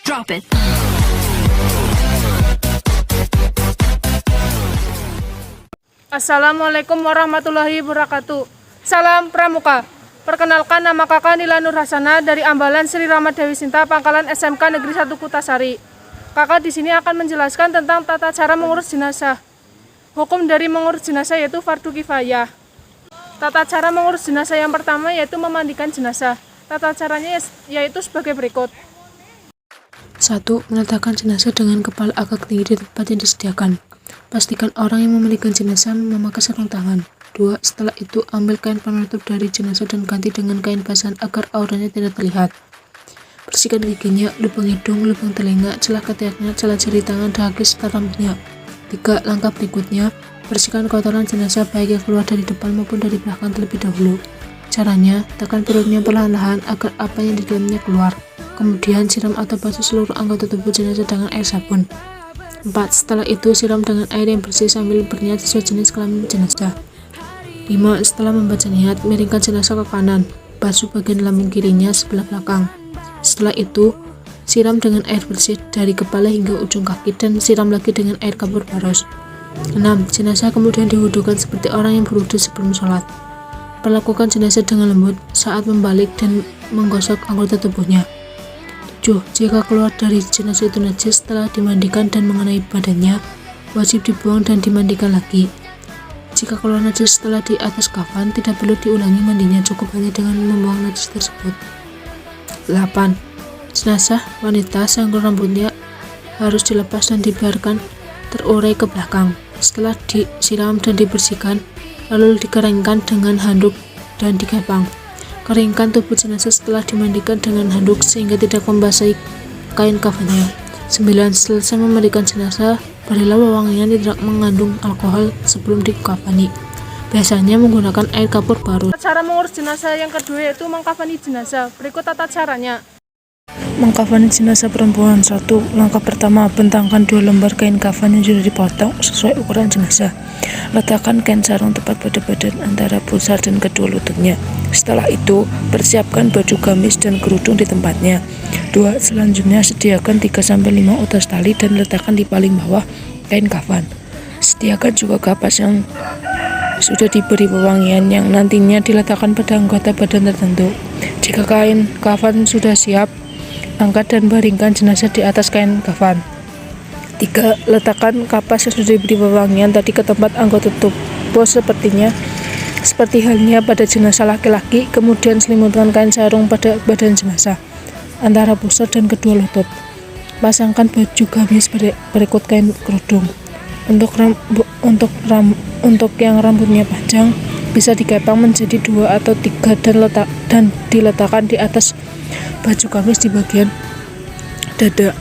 Drop it. Assalamualaikum warahmatullahi wabarakatuh. Salam Pramuka. Perkenalkan, nama kakak Nila Nur Hasana dari Ambalan Sri Rama Dewi Sinta Pangkalan SMK Negeri 1 Kutasari. Kakak di sini akan menjelaskan tentang tata cara mengurus jenazah. Hukum dari mengurus jenazah yaitu fardu kifayah. Tata cara mengurus jenazah yang pertama yaitu memandikan jenazah. Tata caranya yaitu sebagai berikut. 1. Meletakkan jenazah dengan kepala agak tinggi di tempat yang disediakan. Pastikan orang yang memandikan jenazah memakai sarung tangan. 2. Setelah itu, ambil kain penutup dari jenazah dan ganti dengan kain basahan agar auranya tidak terlihat. Bersihkan giginya, lubang hidung, lubang telinga, celah ketiaknya, celah jari tangan, dahi serta rambutnya. 3. Langkah berikutnya, bersihkan kotoran jenazah baik yang keluar dari depan maupun dari belakang terlebih dahulu. Caranya, tekan perutnya perlahan-lahan agar apa yang di dalamnya keluar. Kemudian siram atau basuh seluruh anggota tubuh jenazah dengan air sabun. 4. Setelah itu siram dengan air yang bersih sambil berniat sesuai jenis kelamin jenazah. 5. Setelah membaca niat, miringkan jenazah ke kanan, basuh bagian lambung kirinya sebelah belakang. Setelah itu, siram dengan air bersih dari kepala hingga ujung kaki dan siram lagi dengan air kapur baros. 6. Jenazah kemudian diwudukan seperti orang yang berwudu sebelum sholat. Perlakukan jenazah dengan lembut saat membalik dan menggosok anggota tubuhnya. 7. Jika keluar dari jenazah itu najis setelah dimandikan dan mengenai badannya, wajib dibuang dan dimandikan lagi. Jika keluar najis setelah di atas kafan, tidak perlu diulangi mandinya, cukup hanya dengan membuang najis tersebut. 8. Jenazah wanita sanggul rambutnya harus dilepas dan dibiarkan terurai ke belakang. Setelah disiram dan dibersihkan, lalu dikeringkan dengan handuk dan digepang. Keringkan tubuh jenazah setelah dimandikan dengan handuk sehingga tidak membasahi kain kafannya. 9. Selesai memandikan jenazah, berilah wewangian yang tidak mengandung alkohol sebelum dikafani. Biasanya menggunakan air kapur baru. Cara mengurus jenazah yang kedua yaitu mengkafani jenazah. Berikut tata caranya. Mengkafani jenazah perempuan. 1. Langkah pertama, bentangkan 2 lembar kain kafan yang sudah dipotong sesuai ukuran jenazah. Letakkan kain sarung tepat pada badan antara pusar dan kedua lututnya. Setelah itu, persiapkan baju gamis dan kerudung di tempatnya. 2. Selanjutnya, sediakan 3-5 utas tali dan letakkan di paling bawah kain kafan. Sediakan juga kapas yang sudah diberi wewangian yang nantinya diletakkan pada anggota badan tertentu. Jika kain kafan sudah siap, angkat dan baringkan jenazah di atas kain kafan. 3. Letakkan kapas yang sudah diberi wewangian tadi ke tempat anggota tubuh seperti halnya pada jenazah laki-laki, kemudian selimutkan kain sarung pada badan jenazah antara pusar dan kedua lutut. Pasangkan baju gamis berikut kain kerudung. Untuk yang rambutnya panjang, bisa digepang menjadi 2 atau 3 dan diletakkan di atas baju gamis di bagian dada.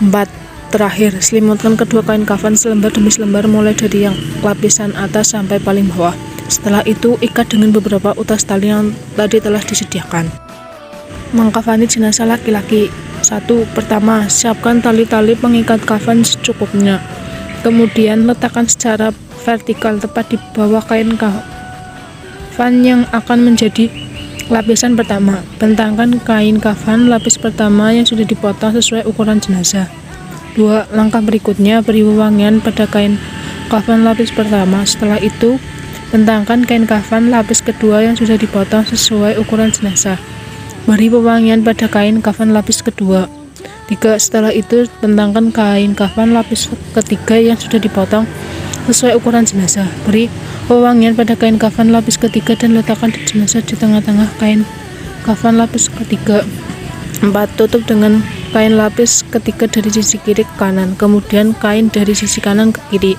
4. Terakhir, selimutkan kedua kain kafan selembar demi selembar mulai dari yang lapisan atas sampai paling bawah. Setelah itu, ikat dengan beberapa utas tali yang tadi telah disediakan. Mengkafani jenazah laki-laki. 1. Pertama, siapkan tali-tali pengikat kafan secukupnya. Kemudian, letakkan secara vertikal tepat di bawah kain kafan yang akan menjadi lapisan pertama. Bentangkan kain kafan lapis pertama yang sudah dipotong sesuai ukuran jenazah. 2. Langkah berikutnya, beri wewangian pada kain kafan lapis pertama. Setelah itu, bentangkan kain kafan lapis kedua yang sudah dipotong sesuai ukuran jenazah. Beri wewangian pada kain kafan lapis kedua. 3. Setelah itu, bentangkan kain kafan lapis ketiga yang sudah dipotong sesuai ukuran jenazah. Beri wewangian pada kain kafan lapis ketiga dan letakkan jenazah di tengah-tengah kain kafan lapis ketiga. 4. Tutup dengan kain lapis ketiga dari sisi kiri ke kanan, kemudian kain dari sisi kanan ke kiri.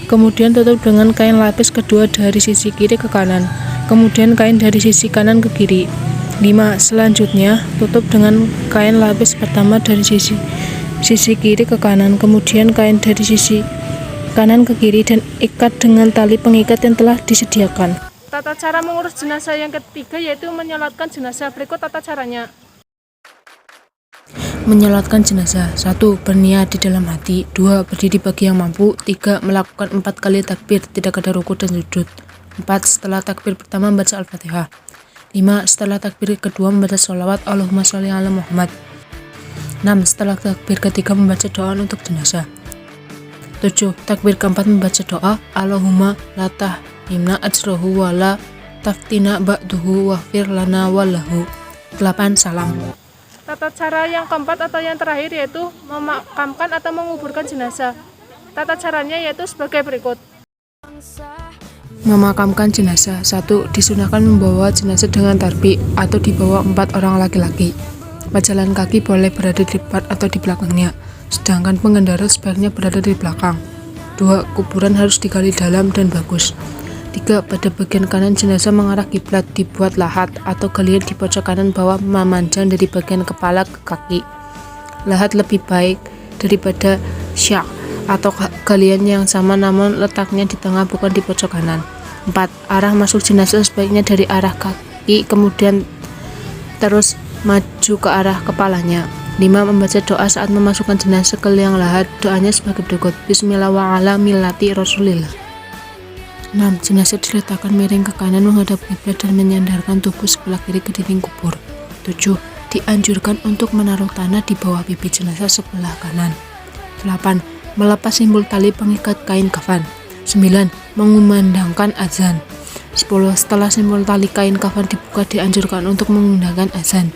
Kemudian tutup dengan kain lapis kedua dari sisi kiri ke kanan, kemudian kain dari sisi kanan ke kiri. 5. Selanjutnya, tutup dengan kain lapis pertama dari sisi kiri ke kanan, kemudian kain dari sisi kanan ke kiri dan ikat dengan tali pengikat yang telah disediakan. Tata cara mengurus jenazah yang ketiga yaitu menyolatkan jenazah. Berikut tata caranya. Menyolatkan jenazah. 1. Berniat di dalam hati. 2. Berdiri bagi yang mampu. 3. Melakukan 4 kali takbir, tidak ada ruku dan sujud. 4. Setelah takbir pertama membaca Al-Fatihah. 5. Setelah takbir kedua membaca sholawat Allahumma sholli ala Muhammad. 6. Setelah takbir ketiga membaca doa untuk jenazah. 7. Takbir keempat membaca doa Allahumma la tahrimna ajrohu wa la taftina ba'duhu waghfir lana walahu. 8. Salam. Tata cara yang keempat atau yang terakhir yaitu memakamkan atau menguburkan jenazah. Tata caranya yaitu sebagai berikut. Memakamkan jenazah. 1. Disunahkan membawa jenazah dengan tarbi atau dibawa 4 orang laki-laki. Pejalan kaki boleh berada di depan atau di belakangnya, sedangkan pengendara sebaiknya berada di belakang. 2. Kuburan harus digali dalam dan bagus. 3. Pada bagian kanan jenazah mengarah kiblat, dibuat lahat atau galian di pojok kanan bawah memanjang dari bagian kepala ke kaki. Lahat lebih baik daripada syak atau galian yang sama namun letaknya di tengah bukan di pojok kanan. 4. Arah masuk jenazah sebaiknya dari arah kaki kemudian terus maju ke arah kepalanya. 5. Membaca doa saat memasukkan jenazah ke liang lahat. Doanya sebagai berikut. Bismillah wa ala millati Rasulillah. 6. Jenazah diletakkan miring ke kanan menghadap kiblat dan menyandarkan tubuh sebelah kiri ke dinding kubur. 7. Dianjurkan untuk menaruh tanah di bawah pipi jenazah sebelah kanan. 8. Melepas simbol tali pengikat kain kafan. 9. Mengumandangkan azan. 10. Setelah simbol tali kain kafan dibuka dianjurkan untuk mengundangkan azan.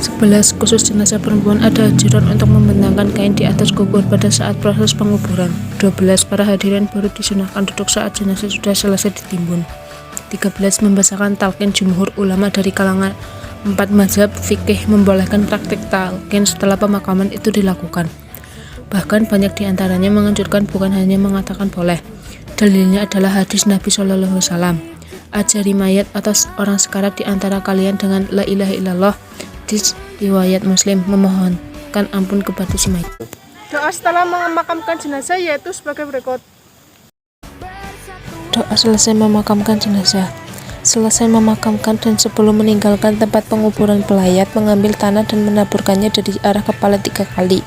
11. Khusus jenazah perempuan ada anjuran untuk membentangkan kain di atas kubur pada saat proses penguburan. 12. Para hadirin baru disunahkan duduk saat jenazah sudah selesai ditimbun. 13. Membacakan talqin. Jumhur ulama dari kalangan 4 mazhab fikih membolehkan praktik talqin setelah pemakaman itu dilakukan. Bahkan banyak diantaranya menganjurkan, bukan hanya mengatakan boleh. Dalilnya adalah hadis Nabi SAW. Ajari mayat atau orang sekarat di antara kalian dengan la ilaha illallah. Hadis riwayat Muslim, memohonkan ampun kepada si mayat. Doa setelah memakamkan jenazah yaitu sebagai berikut. Doa selesai memakamkan jenazah. Selesai memakamkan dan sebelum meninggalkan tempat penguburan pelayat, mengambil tanah dan menaburkannya dari arah kepala 3 kali.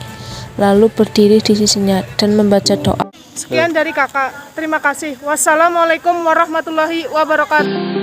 Lalu berdiri di sisinya dan membaca doa. Sekian dari kakak. Terima kasih. Wassalamualaikum warahmatullahi wabarakatuh.